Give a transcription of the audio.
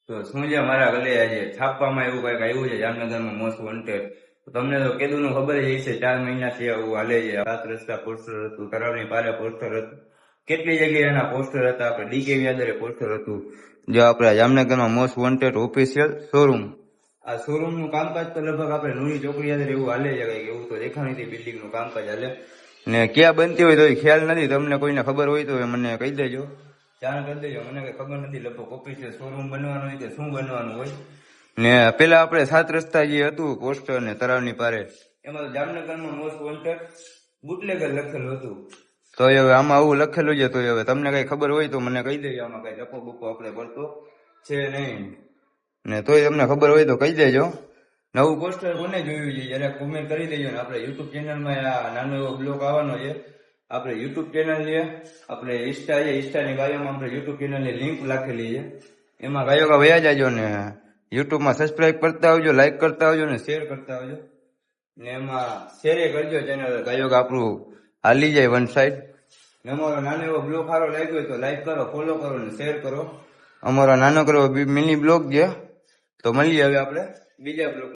તો શું છે મારા ગલે આજે છાપવામાં એવું કઈક આવ્યું છે જામનગરમાં મોસ્ટ વોન્ટેડ. તમને તો કીધું ખબર જ હશે, 4 મહિનાથી આવું હાલે છે. 7 રસ્તા પોસ્ટર હતું, તળાવની પારે પોસ્ટર હતું, કેટલી જગ્યાએ એના પોસ્ટર હતા. આપણે ડીકે વ્યાદરે પોસ્ટર હતું. જો આપણે જામનગરમાં મોસ્ટ વોન્ટેડ ઓફિશિયલ શોરૂમ, આ શોરૂમ નું કામકાજ તો લગભગ આપણે નુની ચોકડી અંદર એવું હાલે છે કઈક, એવું તો દેખાણી હતી બિલ્ડિંગ નું કામકાજ હાલે. ને ક્યાં બનતી હોય તો ખ્યાલ નથી, તમને કોઈને ખબર હોય તો મને કહી દેજો, જાણ કરી દેજો. મને કઈ ખબર નથી લગભગ ઓફિશિયલ શોરૂમ બનવાનું હોય કે શું બનવાનું હોય. ને પેલા આપણે 7 રસ્તા જે હતું પોસ્ટર ને તળાવની પારે, એમાં તો જામનગરમાં મોસ્ટ વોન્ટેડ બુટલેગર લખેલું હતું. તો હવે આમાં આવું લખેલું છે, તો હવે તમને કઈ ખબર હોય તો મને કહી દેજો. આમાં કઈ ડપો બપો આપણે પડતો છે નહીં, ને તોય તમને ખબર હોય તો કહી દેજો. નવું પોસ્ટર કોને જોયું છે જરા કોમેન્ટ કરી દેજો. ને આપણે યુટ્યુબ ચેનલમાં આ નાનો એવો બ્લોગ આવવાનો છે. આપણે યુટ્યુબ ચેનલ છે, આપણે ઇન્સ્ટા છે, ઇન્સ્ટાની બાયોમાં આપણે યુટ્યુબ ચેનલની લિંક રાખેલી છે. એમાં ગાયો વયા જાજો ને યુટ્યુબમાં સબસ્ક્રાઇબ કરતા આવજો, લાઈક કરતા આવજો ને શેર કરતા આવજો. ને એમાં શેરે કરજો ચેનલ ગાયો આપણું હાલી જાય વન સાઈડ. ને અમારો નાનો એવો બ્લોગ સારો લાગ્યો હોય તો લાઈક કરો, ફોલો કરો ને શેર કરો. અમારો નાનો કરો મિની બ્લોગ છે. તો મળીએ હવે આપણે બીજા બ્લોગ.